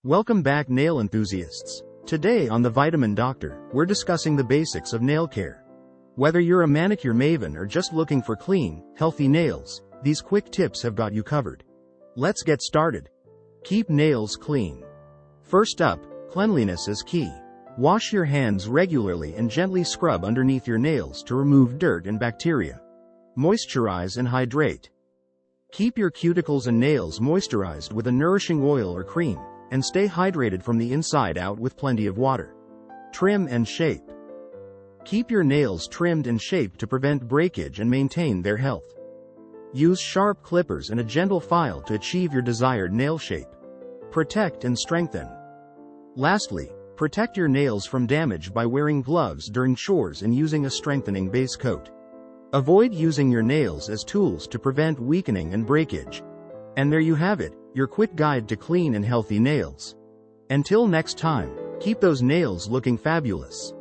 Welcome back, nail enthusiasts. Today on The Vitamin Doctor, we're discussing the basics of nail care. Whether you're a manicure maven or just looking for clean, healthy nails, these quick tips have got you covered. Let's get started. Keep nails clean. First up, cleanliness is key. Wash your hands regularly and gently scrub underneath your nails to remove dirt and bacteria. Moisturize and hydrate. Keep your cuticles and nails moisturized with a nourishing oil or cream, and stay hydrated from the inside out with plenty of water. Trim and shape. Keep your nails trimmed and shaped to prevent breakage and maintain their health. Use sharp clippers and a gentle file to achieve your desired nail shape. Protect and strengthen. Lastly, protect your nails from damage by wearing gloves during chores and using a strengthening base coat. Avoid using your nails as tools to prevent weakening and breakage. And there you have it, your quick guide to clean and healthy nails. Until next time, keep those nails looking fabulous.